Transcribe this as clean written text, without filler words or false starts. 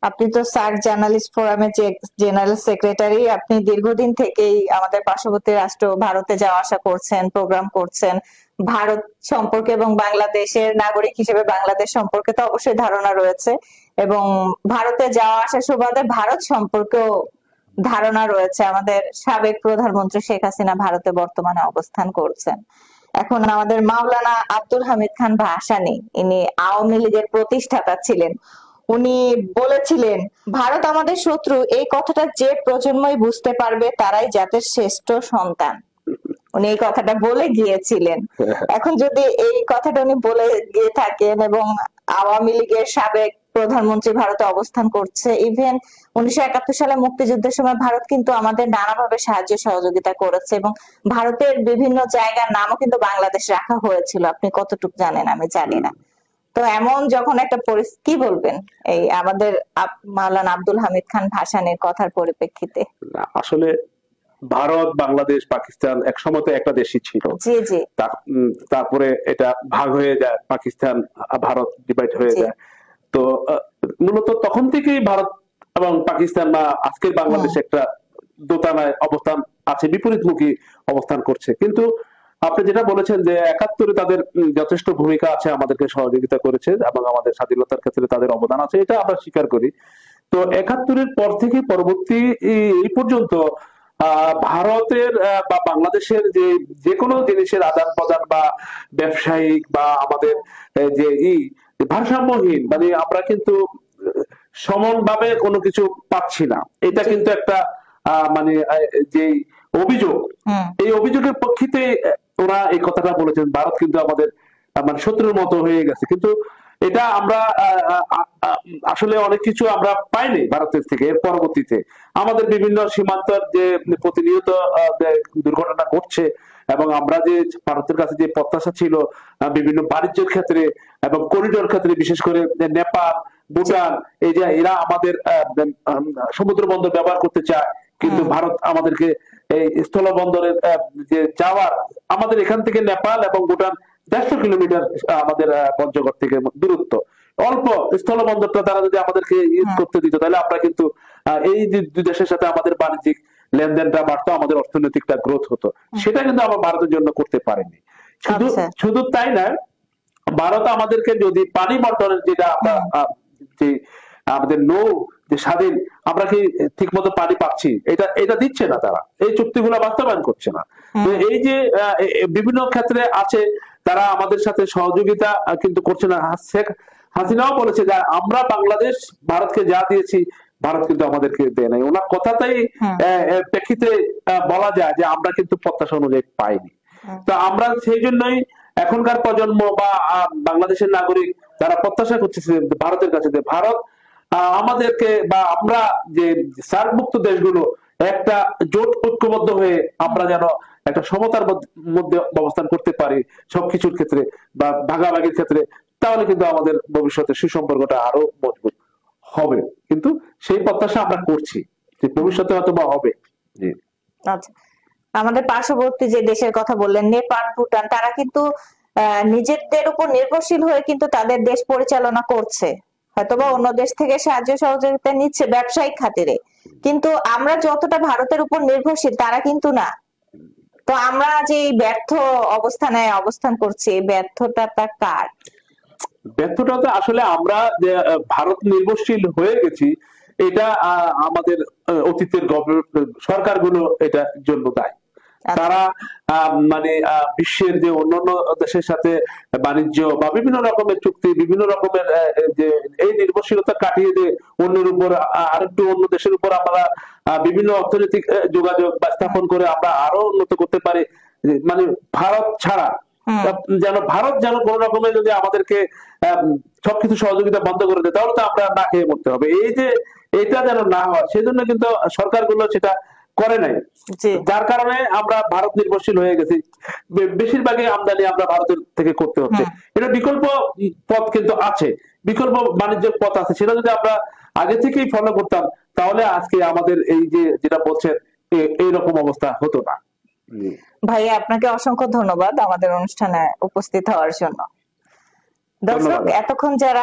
আপনি তো SAARC journalist ফোরামের যে জেনারেল সেক্রেটারি, আপনি দীর্ঘদিন থেকেই আমাদের পার্শ্ববর্তী রাষ্ট্র ভারতে যাওয়া আসা করছেন, প্রোগ্রাম করছেন। ভারত সম্পর্কে এবং বাংলাদেশের নাগরিক হিসেবে বাংলাদেশ সম্পর্কে তো অবশ্যই ধারণা রয়েছে, এবং ভারতে যাওয়া আসার সুবাদে ভারত সম্পর্কেও ধারণা রয়েছে। আমাদের সাবেক প্রধানমন্ত্রী শেখ হাসিনা ভারতে বর্তমানে অবস্থান করছেন। এখন আমাদের মাওলানা আব্দুল হামিদ খান ভাসানী, ইনি আওয়ামী লীগের প্রতিষ্ঠাতা ছিলেন। উনি বলেছিলেন, ভারত আমাদের শত্রু, এই কথাটা যে প্রজন্মই বুঝতে পারবে তারাই জাতির শ্রেষ্ঠ সন্তান। উনি এই কথাটা বলে গিয়েছিলেন। এখন যদি এই কথাটা উনি বলে গিয়ে থাকেন এবং আওয়ামী লীগের সাবেক প্রধানমন্ত্রী ভারতে অবস্থান করছে, ইভেন 1971 সালে মুক্তিযুদ্ধের সময় ভারত কিন্তু আমাদের নানাভাবে সাহায্য সহযোগিতা করেছে, এবং ভারতের বিভিন্ন জায়গার নামও কিন্তু বাংলাদেশ রাখা হয়েছিল। আপনি কতটুকু জানেন আমি জানি না। তো এমন যখন একটা পরিস্থিতি, কি বলবেন এই আমাদের মাওলানা আব্দুল হামিদ খান ভাসানীর কথার পরিপ্রেক্ষিতে? আসলে ভারত, বাংলাদেশ, পাকিস্তান একসময় তো একটা দেশই ছিল। জি জি। তারপরে এটা ভাগ হয়ে যায়, পাকিস্তান ভারত ডিভাইড হয়ে যায়। তো মূলত তখন থেকেই ভারত এবং পাকিস্তান বা আজকের বাংলাদেশ একটা দোটানায় অবস্থান আছে, বিপরীতমুখী অবস্থান করছে। কিন্তু আপনি যেটা বলেছেন যে 71-এ তাদের যথেষ্ট ভূমিকা আছে, আমাদেরকে সহযোগিতা করেছে এবং আমাদের স্বাধীনতার ক্ষেত্রে তাদের অবদান আছে, এটা আমরা স্বীকার করি। তো 71-এর পর থেকে পরবর্তী এই পর্যন্ত ভারতের বা বাংলাদেশের যে কোনো জিনিসের আদান প্রদান বা ব্যবসায়িক বা আমাদের যে ভারসাম্যহীন, মানে আমরা কিন্তু সমানভাবে কোনো কিছু পাচ্ছি না, এটা কিন্তু একটা মানে যে অভিযোগ, এই অভিযোগের প্রেক্ষিতে ওরা এই কথাটা বলেছেন, ভারত কিন্তু আমাদের মানে শত্রুর মতো হয়ে গেছে। কিন্তু এটা আমরা আসলে অনেক কিছু আমরা পাইনি ভারতের থেকে। এর পরবর্তীতে আমাদের বিভিন্ন সীমান্তের যে প্রতিনিয়ত দুর্ঘটনা ঘটছে, এবং আমরা যে ভারতের কাছে যে প্রত্যাশা ছিল বিভিন্ন বাণিজ্যের ক্ষেত্রে এবং করিডোর ক্ষেত্রে, বিশেষ করে নেপাল, ভুটান, এই যে এরা আমাদের সমুদ্র বন্দর ব্যবহার করতে চায়, কিন্তু ভারত আমাদেরকে এই স্থল বন্দরের যে যাওয়ার, আমাদের এখান থেকে নেপাল এবং ভুটান 150 কিলোমিটার আমাদের পঞ্চগড় থেকে দূরত্ব, অল্প স্থল বন্দরটা তারা যদি আমাদেরকে ইউজ করতে দিত, তাহলে আমরা কিন্তু এই দুই দেশের সাথে আমাদের বাণিজ্যিক লেনদেনটা বাড়তো, আমাদের অর্থনৈতিকটা গ্রোথ হতো। সেটা কিন্তু আমরা ভারতের জন্য করতে পারিনি। শুধু তাই না, ভারত আমাদেরকে যদি পানি বন্টনের যেটা আমরা যে আমাদের নৌ যে স্বাধীন, আমরা কি ঠিক মতো পানি পাচ্ছি, এটা দিচ্ছে না, তারা এই চুক্তিগুলো বাস্তবায়ন করছে না। তো এই যে বিভিন্ন ক্ষেত্রে আছে, তারা আমাদের সাথে সহযোগিতা কিন্তু করছে না। শেখ হাসিনাও বলেছে যে আমরা বাংলাদেশ ভারতকে যা দিয়েছি, ভারত কিন্তু আমাদেরকে দেয় নাই। ওনার কথাটাই প্রেক্ষিতে বলা যায় যে আমরা কিন্তু প্রত্যাশা অনুযায়ী পাইনি। তো আমরা সেই জন্যই এখনকার প্রজন্ম বা বাংলাদেশের নাগরিক তারা প্রত্যাশা করছে ভারতের কাছে যে ভারত আমাদেরকে বা আমরা যে সার্কভুক্ত দেশগুলো একটা জোট ঐক্যবদ্ধ হয়ে আমরা যেন একটা সমতার মধ্যে অবস্থান করতে পারি সবকিছুর ক্ষেত্রে বা ভাগাভাগির ক্ষেত্রে, তাহলে কিন্তু আমাদের ভবিষ্যতে সুসম্পর্কটা আরো মজবুত হবে। কিন্তু সেই প্রত্যাশা আমরা করছি যে ভবিষ্যতে হয়তো বা হবে। জি। আচ্ছা, আমাদের পার্শ্ববর্তী যে দেশের কথা বললেন, নেপাল, ভুটান, তারা কিন্তু নিজেদের উপর নির্ভরশীল হয়ে কিন্তু তাদের দেশ পরিচালনা করছে। হয়তোবা অন্য দেশ থেকে সাহায্য সহযোগিতা নিচ্ছে ব্যবসায়িক খাতিরে, কিন্তু আমরা যতটা ভারতের উপর নির্ভরশীল তারা কিন্তু না। তো আমরা যে ব্যর্থ অবস্থানে অবস্থান করছি, ব্যর্থতা কার? ব্যর্থতা তো আসলে আমরা যে ভারত নির্ভরশীল হয়ে গেছি, এটা আমাদের অতীতের সরকারগুলো এটার জন্য দায়ী। তারা মানে বিশ্বের যে অন্যান্য দেশের সাথে বাণিজ্য বা বিভিন্ন রকমের চুক্তি, বিভিন্ন রকমের যে এই নির্ভরশীলতা কাটিয়ে যে অন্যের উপর আরেকটু অন্য দেশের উপর আমরা বিভিন্ন অর্থনৈতিক যোগাযোগ বা স্থাপন করে আমরা আরো উন্নত করতে পারি, মানে ভারত ছাড়া ভারত যেন কোন রকমের যদি আমাদেরকে সবকিছু সহযোগিতা বন্ধ করে দেয়, তাহলে তো আমরা না খেয়ে মরতে হবে। এই যে এটা যেন না হয়, সেই জন্য কিন্তু সরকারগুলো সেটা করে নাই, যার কারণে আমরা ভারত নির্ভরশীল হয়ে গেছি। বেশিরভাগই আমদানি আমরা ভারতের থেকে করতে হচ্ছে। এটা বিকল্প পথ কিন্তু আছে, বিকল্প বাণিজ্য পথ আছে, সেটা যদি আমরা আগে থেকেই ফলো করতাম, তাহলে আজকে আমাদের এই যে যেটা বলছেন এইরকম অবস্থা হতো না। ভাইয়া, আপনাকে অসংখ্য ধন্যবাদ আমাদের অনুষ্ঠানে উপস্থিত হওয়ার জন্য। দর্শক, এতক্ষণ যারা